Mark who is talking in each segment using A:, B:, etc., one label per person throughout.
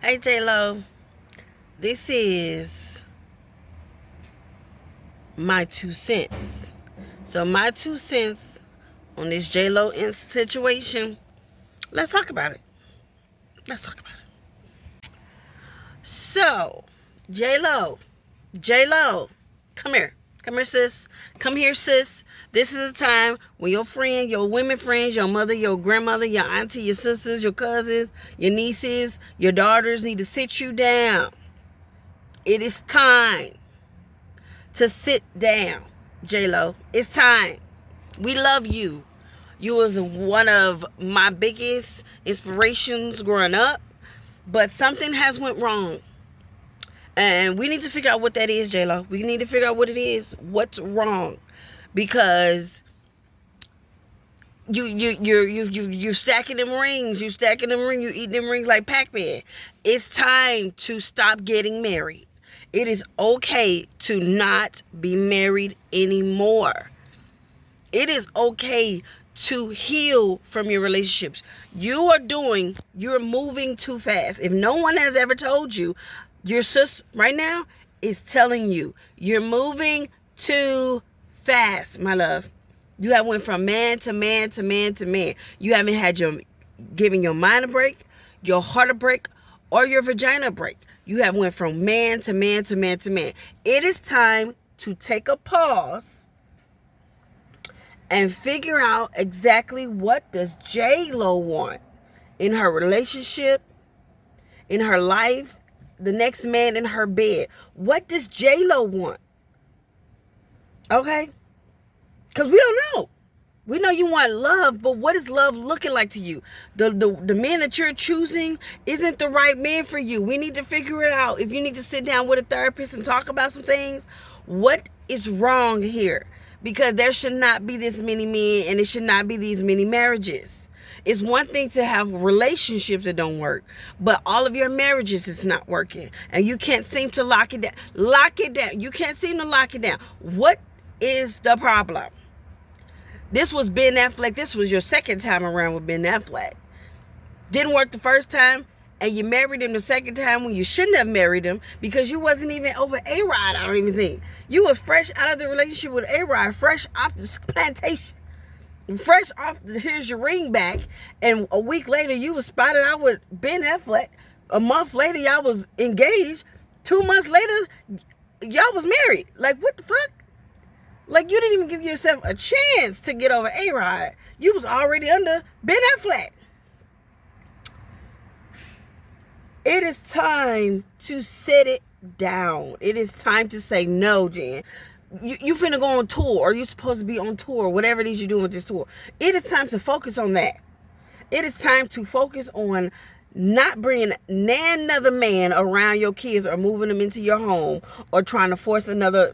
A: Hey J-Lo, this is my 2 cents. So my 2 cents on this J-Lo situation, let's talk about it. Let's talk about it. So, J-Lo, come here. Come here, sis. Come here, sis. This is the time when your friend, your women friends, your mother, your grandmother, your auntie, your sisters, your cousins, your nieces, your daughters need to sit you down. It is time to sit down, J-Lo. It's time. We love you. You was one of my biggest inspirations growing up, but something has went wrong. And we need to figure out what that is, J-Lo. We need to figure out what it is. What's wrong? Because you're stacking them rings. You stacking them rings. You eating them rings like Pac-Man. It's time to stop getting married. It is okay to not be married anymore. It is okay to heal from your relationships. You're moving too fast. If no one has ever told you, your sis right now is telling you, you're moving too fast, my love. You have went from man to man to man to man. You haven't had giving your mind a break, your heart a break, or your vagina a break. You have went from man to man to man to man. It is time to take a pause and figure out exactly what does J-Lo want in her relationship, in her life, the next man in her bed. What does J-Lo want? Okay? Because we don't know. We know you want love, but what is love looking like to you? The man that you're choosing isn't the right man for you. We need to figure it out. If you need to sit down with a therapist and talk about some things, what is wrong here? Because there should not be this many men and it should not be these many marriages. It's one thing to have relationships that don't work, but all of your marriages is not working and you can't seem to lock it down. Lock it down. You can't seem to lock it down. What is the problem? This was Ben Affleck. This was your second time around with Ben Affleck. Didn't work the first time, and you married him the second time when you shouldn't have married him because you wasn't even over A-Rod, I don't even think. You were fresh out of the relationship with A-Rod, fresh off the plantation. Fresh off here's your ring back, and a week later you was spotted out with Ben Affleck. A month later y'all was engaged. 2 months later y'all was married. Like, what the fuck? Like, you didn't even give yourself a chance to get over A-Rod. You was already under Ben Affleck. It is time to set it down. It is time to say no, Jen. You finna go on tour, or you supposed to be on tour, whatever it is you're doing with this tour. It is time to focus on that. It is time to focus on not bringing another man around your kids or moving them into your home or trying to force another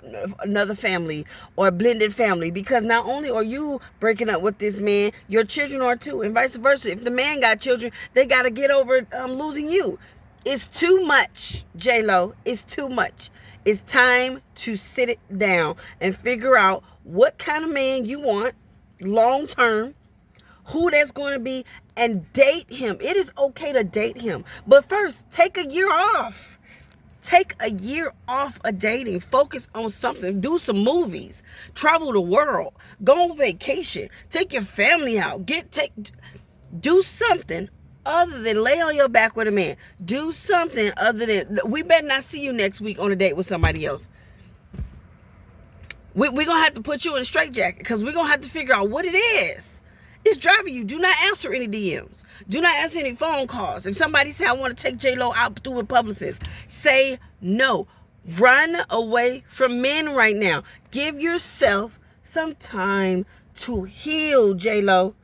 A: family or a blended family, because not only are you breaking up with this man, your children are too, and vice versa. If the man got children, they got to get over losing you. It's too much, J-Lo. It's too much. It's time to sit it down and figure out what kind of man you want long term, who that's going to be, and date him. It is okay to date him. But first, take a year off. Take a year off of dating. Focus on something. Do some movies. Travel the world. Go on vacation. Take your family out. Do something other than lay on your back with a man. Do something other than, we better not see you next week on a date with somebody else. We're going to have to put you in a straitjacket because we're going to have to figure out what it is. It's driving you. Do not answer any DMs. Do not answer any phone calls. If somebody say, I want to take J-Lo out through a publicist, say no. Run away from men right now. Give yourself some time to heal, J-Lo.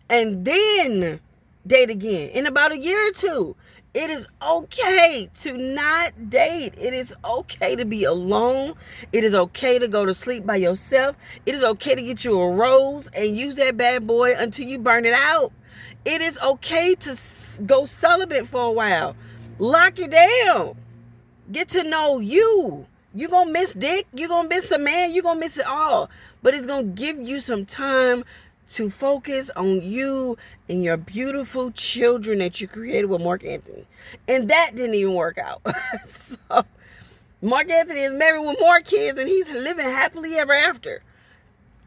A: And then date again in about a year or two. It is okay to not date. It is okay to be alone. It is okay to go to sleep by yourself. It is okay to get you a rose and use that bad boy until you burn it out. It is okay to go celibate for a while. Lock it down. Get to know you. You're going to miss dick. You're going to miss a man. You're going to miss it all. But it's going to give you some time to focus on you and your beautiful children that you created with Mark Anthony. And that didn't even work out. So Mark Anthony is married with more kids and he's living happily ever after.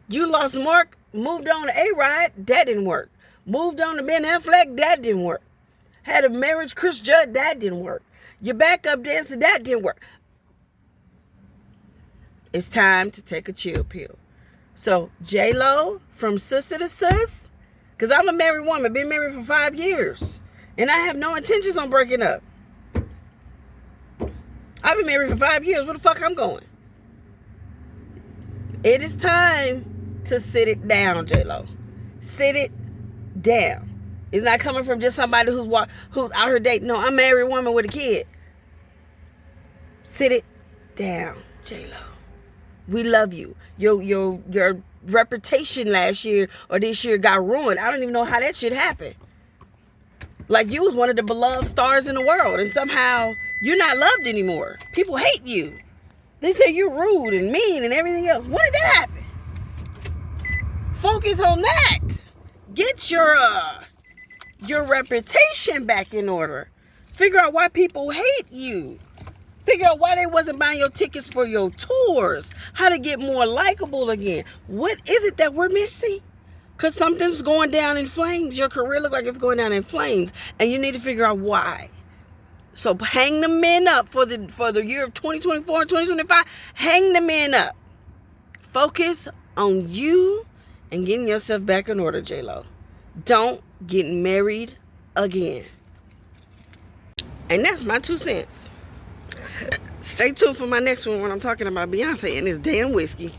A: You lost Mark, moved on to A-Rod, that didn't work. Moved on to Ben Affleck, that didn't work. Had a marriage, Chris Judd, that didn't work. Your backup dancer, that didn't work. It's time to take a chill pill. So, J-Lo, from sister to sis, because I'm a married woman, been married for 5 years, and I have no intentions on breaking up. I've been married for 5 years. Where the fuck I'm going? It is time to sit it down, J-Lo. Sit it down. It's not coming from just somebody who's out here dating. No, I'm a married woman with a kid. Sit it down, J-Lo. We love you. Your reputation last year or this year got ruined. I don't even know how that shit happened. Like, you was one of the beloved stars in the world, and somehow you're not loved anymore. People hate you. They say you're rude and mean and everything else. When did that happen? Focus on that. Get your reputation back in order. Figure out why people hate you. Figure out why they wasn't buying your tickets for your tours. How to get more likable again. What is it that we're missing? Because something's going down in flames. Your career looks like it's going down in flames. And you need to figure out why. So hang the men up for the year of 2024 and 2025. Hang the men up. Focus on you and getting yourself back in order, J-Lo. Don't get married again. And that's my 2 cents. Stay tuned for my next one when I'm talking about Beyonce and this damn whiskey.